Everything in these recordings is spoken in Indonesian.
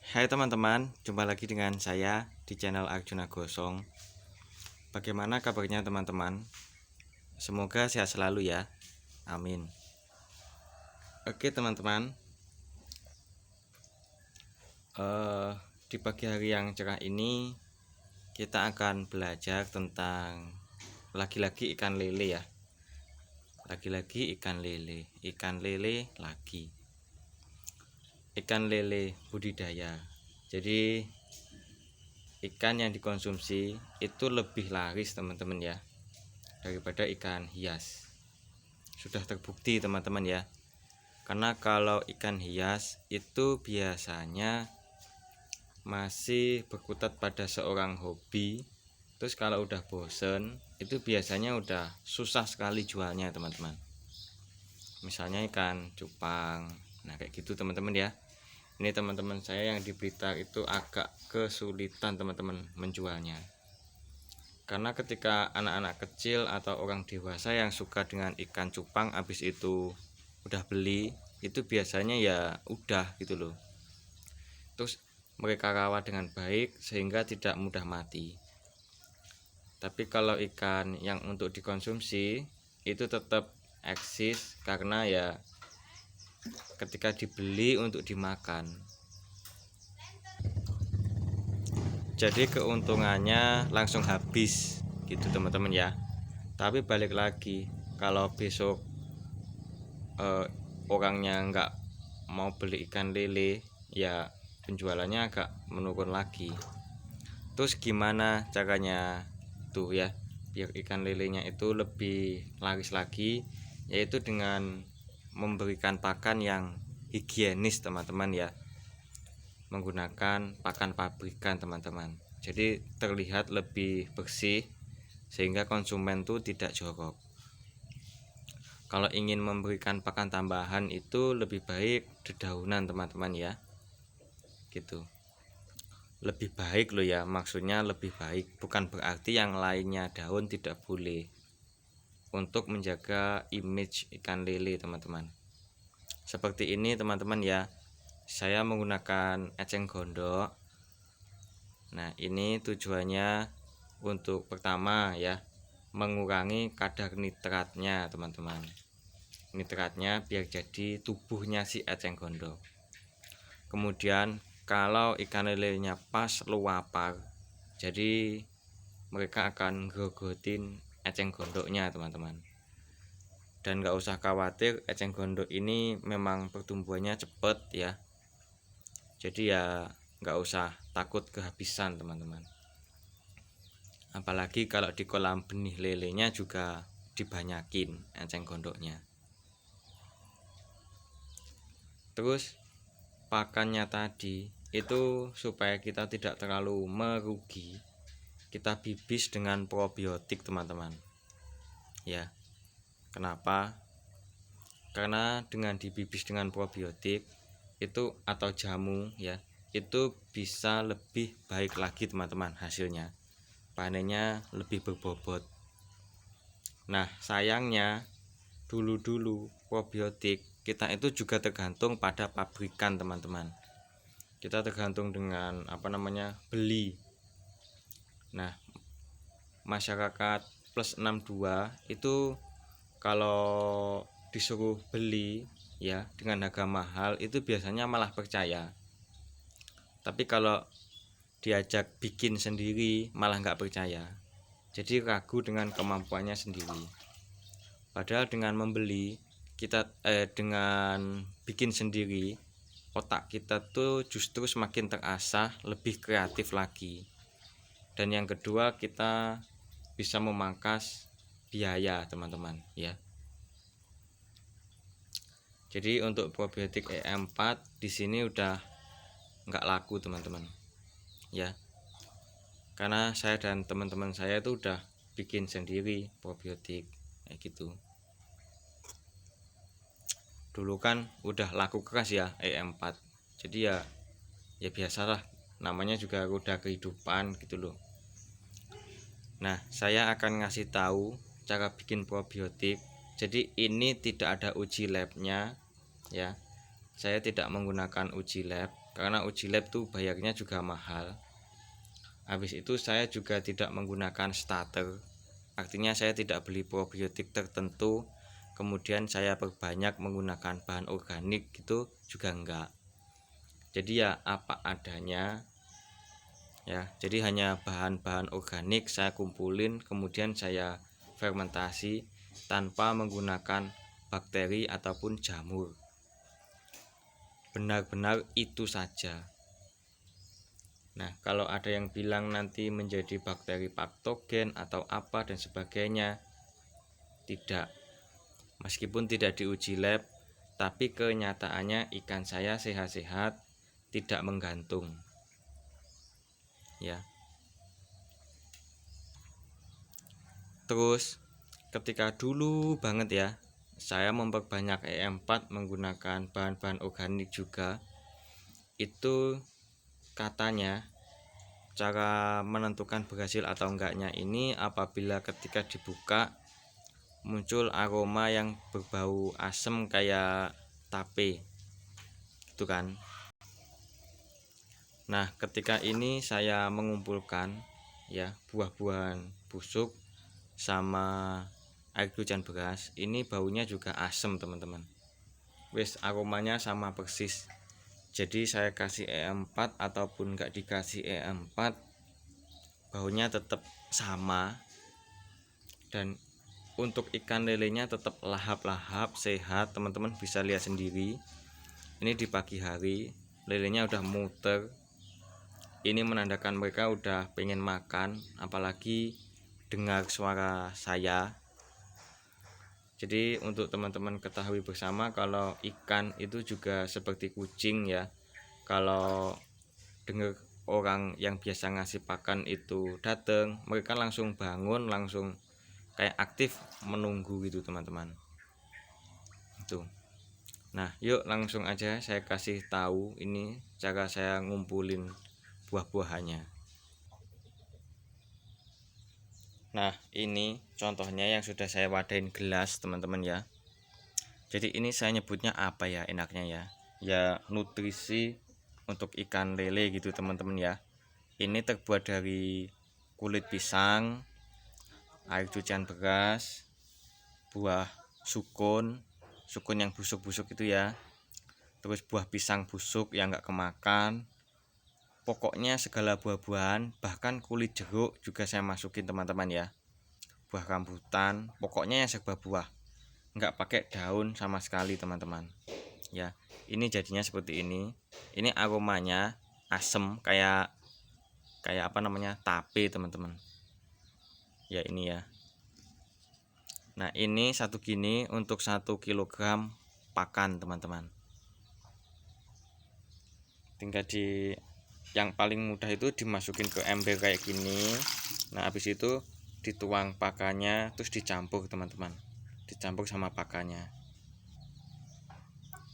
Hai teman-teman, jumpa lagi dengan saya di channel Arjuna Gosong. Bagaimana kabarnya teman-teman? Semoga sehat selalu ya. Amin. Oke teman-teman, di pagi hari yang cerah ini kita akan belajar tentang lagi-lagi ikan lele ya. Lagi-lagi ikan lele lagi. Ikan lele budidaya. Jadi ikan yang dikonsumsi itu lebih laris teman-teman ya daripada ikan hias. Sudah terbukti teman-teman ya. Karena kalau ikan hias itu biasanya masih berkutat pada seorang hobi. Terus kalau udah bosen itu biasanya udah susah sekali jualnya teman-teman. Misalnya ikan cupang. Nah kayak gitu teman-teman ya. Ini teman-teman saya yang di Blitar itu agak kesulitan teman-teman menjualnya. Karena ketika anak-anak kecil atau orang dewasa yang suka dengan ikan cupang habis itu udah beli, itu biasanya ya udah gitu loh. Terus mereka rawat dengan baik sehingga tidak mudah mati. Tapi kalau ikan yang untuk dikonsumsi itu tetap eksis karena ya ketika dibeli untuk dimakan. Jadi keuntungannya langsung habis gitu teman-teman ya. Tapi balik lagi, kalau besok orangnya nggak mau beli ikan lele, ya penjualannya agak menurun lagi. Terus gimana caranya tuh ya biar ikan lelenya itu lebih laris lagi, yaitu dengan memberikan pakan yang higienis teman-teman ya, menggunakan pakan pabrikan teman-teman. Jadi terlihat lebih bersih sehingga konsumen tuh tidak jorok. Kalau ingin memberikan pakan tambahan itu lebih baik dedaunan teman-teman ya, gitu. Lebih baik loh ya, maksudnya lebih baik, bukan berarti yang lainnya daun tidak boleh. Untuk menjaga image ikan lele teman-teman. Seperti ini teman-teman ya, saya menggunakan eceng gondok. Nah ini tujuannya untuk pertama ya, mengurangi kadar nitratnya teman-teman. Nitratnya biar jadi tubuhnya si eceng gondok. Kemudian kalau ikan lelenya pas luapar, jadi mereka akan grogotin eceng gondoknya teman-teman. Dan gak usah khawatir, eceng gondok ini memang pertumbuhannya cepet ya. Jadi ya gak usah takut kehabisan teman-teman. Apalagi kalau di kolam benih lelenya juga dibanyakin eceng gondoknya. Terus pakannya tadi itu supaya kita tidak terlalu merugi, kita bibis dengan probiotik teman-teman ya. Kenapa? Karena dengan dibibis dengan probiotik itu atau jamu ya, itu bisa lebih baik lagi teman-teman hasilnya, panennya lebih berbobot. Nah sayangnya dulu probiotik kita itu juga tergantung pada pabrikan teman-teman. Kita tergantung dengan beli. Nah masyarakat plus 62 itu kalau disuruh beli ya dengan harga mahal itu biasanya malah percaya. Tapi kalau diajak bikin sendiri malah nggak percaya. Jadi ragu dengan kemampuannya sendiri. Padahal dengan membeli kita dengan bikin sendiri, otak kita tuh justru semakin terasah, lebih kreatif lagi. Dan yang kedua, kita bisa memangkas biaya teman-teman ya. Jadi untuk probiotik E4 di sini udah nggak laku teman-teman ya, karena saya dan teman-teman saya itu udah bikin sendiri probiotik kayak gitu. Dulu kan udah laku keras ya E4, jadi ya biasalah, namanya juga roda kehidupan gitu loh. Nah saya akan ngasih tahu cara bikin probiotik. Jadi ini tidak ada uji labnya ya, saya tidak menggunakan uji lab karena uji lab tuh bayarnya juga mahal. Habis itu saya juga tidak menggunakan starter, artinya saya tidak beli probiotik tertentu kemudian saya perbanyak menggunakan bahan organik gitu juga enggak. Jadi ya apa adanya ya, jadi hanya bahan-bahan organik saya kumpulin kemudian saya fermentasi tanpa menggunakan bakteri ataupun jamur. Benar-benar itu saja. Nah, kalau ada yang bilang nanti menjadi bakteri patogen atau apa dan sebagainya, tidak. Meskipun tidak diuji lab, tapi kenyataannya ikan saya sehat-sehat, tidak menggantung. Ya. Terus ketika dulu banget ya, saya memperbanyak E4 menggunakan bahan-bahan organik juga. Itu katanya cara menentukan berhasil atau enggaknya ini apabila ketika dibuka muncul aroma yang berbau asam kayak tape gitu kan. Nah, ketika ini saya mengumpulkan ya buah-buahan busuk sama air hujan beras, ini baunya juga asam teman-teman. Wes aromanya sama persis. Jadi saya kasih E4 ataupun enggak dikasih E4, baunya tetap sama. Dan untuk ikan lelenya tetap lahap-lahap, sehat. Teman-teman bisa lihat sendiri. Ini di pagi hari, lelenya udah muter. Ini menandakan mereka udah pengen makan, apalagi dengar suara saya. Jadi untuk teman-teman ketahui bersama kalau ikan itu juga seperti kucing ya. Kalau dengar orang yang biasa ngasih pakan itu datang, mereka langsung bangun, langsung kayak aktif menunggu gitu teman-teman. Itu. Nah, yuk langsung aja saya kasih tahu ini cara saya ngumpulin buah-buahannya. Nah, ini contohnya yang sudah saya wadahin gelas teman-teman ya. Jadi ini saya nyebutnya apa ya enaknya ya? Ya nutrisi untuk ikan lele gitu teman-teman ya. Ini terbuat dari kulit pisang, air cucian beras, buah sukun yang busuk-busuk itu ya. Terus buah pisang busuk yang enggak kemakan. Pokoknya segala buah-buahan, bahkan kulit jeruk juga saya masukin teman-teman ya. Buah rambutan, pokoknya yang serba buah, nggak pakai daun sama sekali teman-teman. Ya, ini jadinya seperti ini. Ini aromanya asem kayak apa namanya tape teman-teman. Ya ini ya. Nah ini satu gini untuk 1 kilogram pakan teman-teman. Tinggal yang paling mudah itu dimasukin ke ember kayak gini. Nah habis itu dituang pakannya terus dicampur teman-teman, dicampur sama pakannya.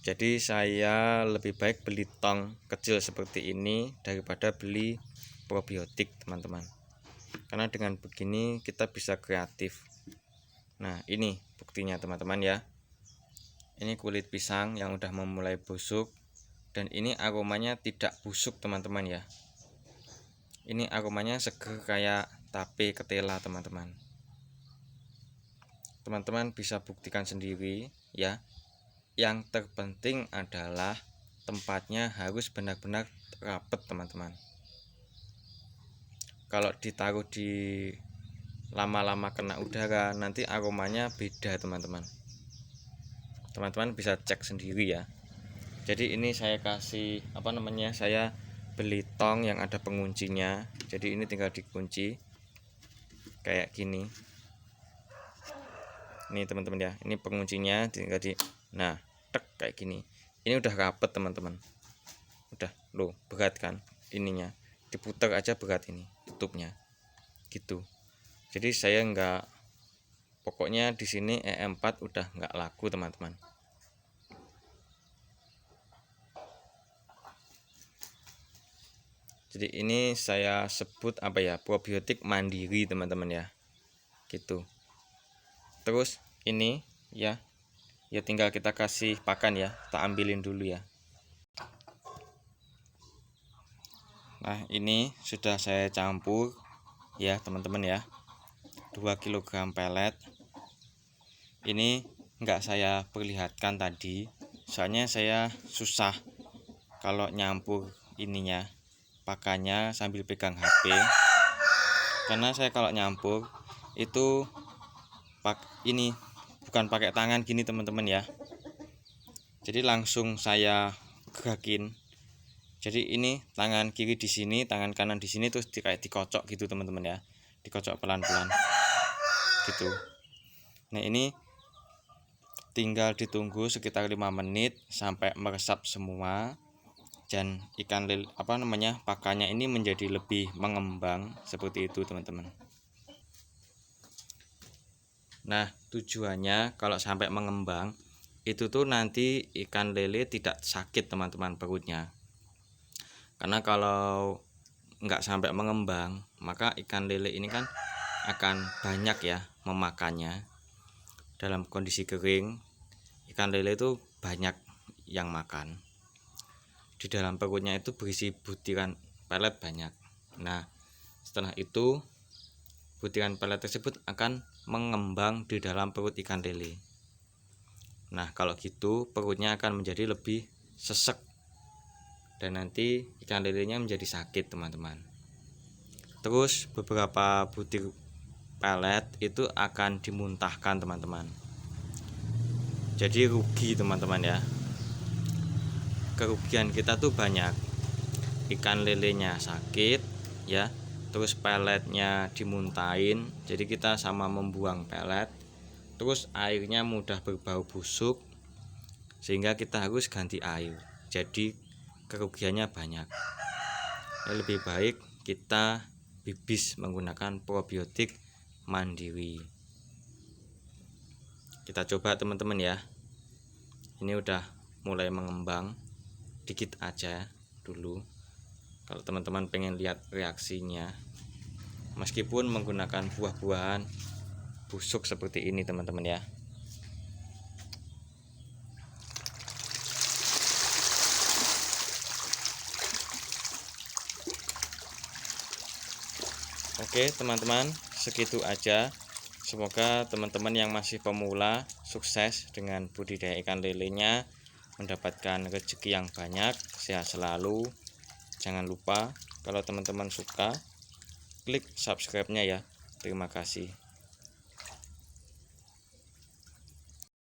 Jadi saya lebih baik beli tong kecil seperti ini daripada beli probiotik teman-teman, karena dengan begini kita bisa kreatif. Nah ini buktinya teman-teman ya. Ini kulit pisang yang udah memulai busuk. Dan ini aromanya tidak busuk teman-teman ya. Ini aromanya seger kayak tape ketela teman-teman. Teman-teman bisa buktikan sendiri ya. Yang terpenting adalah tempatnya harus benar-benar rapet teman-teman. Kalau ditaruh di lama-lama kena udara nanti aromanya beda teman-teman. Teman-teman bisa cek sendiri ya. Jadi ini saya kasih saya beli tong yang ada penguncinya. Jadi ini tinggal dikunci kayak gini. Ini teman-teman ya, ini penguncinya tinggal nah tek kayak gini. Ini udah rapet teman-teman. Udah loh, berat kan ininya, diputar aja berat ini tutupnya gitu. Jadi saya pokoknya di sini E4 udah nggak laku teman-teman. Jadi ini saya sebut probiotik mandiri teman-teman ya gitu. Terus ini ya, ya tinggal kita kasih pakan ya, kita ambilin dulu ya. Nah, ini sudah saya campur ya teman-teman ya, 2 kg pelet. Ini enggak saya perlihatkan tadi, soalnya saya susah kalau nyampur ininya pakannya sambil pegang HP, karena saya kalau nyampur itu ini bukan pakai tangan gini teman-teman ya, jadi langsung saya gerakin. Jadi ini tangan kiri di sini, tangan kanan di sini, terus kayak dikocok gitu teman-teman ya, dikocok pelan-pelan gitu. Nah, ini tinggal ditunggu sekitar 5 menit sampai meresap semua, dan ikan lele pakannya ini menjadi lebih mengembang seperti itu teman-teman. Nah, tujuannya kalau sampai mengembang itu tuh nanti ikan lele tidak sakit teman-teman perutnya. Karena kalau nggak sampai mengembang, maka ikan lele ini kan akan banyak ya memakannya. Dalam kondisi kering, ikan lele itu banyak yang makan. Di dalam perutnya itu berisi butiran pelet banyak. Nah, setelah itu butiran pelet tersebut akan mengembang di dalam perut ikan lele. Nah, kalau gitu perutnya akan menjadi lebih sesek, dan nanti ikan lelenya menjadi sakit teman-teman. Terus beberapa butir pelet itu akan dimuntahkan teman-teman. Jadi rugi teman-teman ya. Kerugian kita tuh banyak. Ikan lelenya sakit ya, terus peletnya dimuntahin, jadi kita sama membuang pelet, terus airnya mudah berbau busuk sehingga kita harus ganti air, jadi kerugiannya banyak. Lebih baik kita bibis menggunakan probiotik mandiri. Kita coba teman-teman ya. Ini udah mulai mengembang dikit aja dulu. Kalau teman-teman pengen lihat reaksinya, meskipun menggunakan buah-buahan busuk seperti ini teman-teman ya. Oke teman-teman, segitu aja. Semoga teman-teman yang masih pemula sukses dengan budidaya ikan lelenya, mendapatkan rezeki yang banyak, sehat selalu. Jangan lupa kalau teman-teman suka, klik subscribe-nya ya. Terima kasih.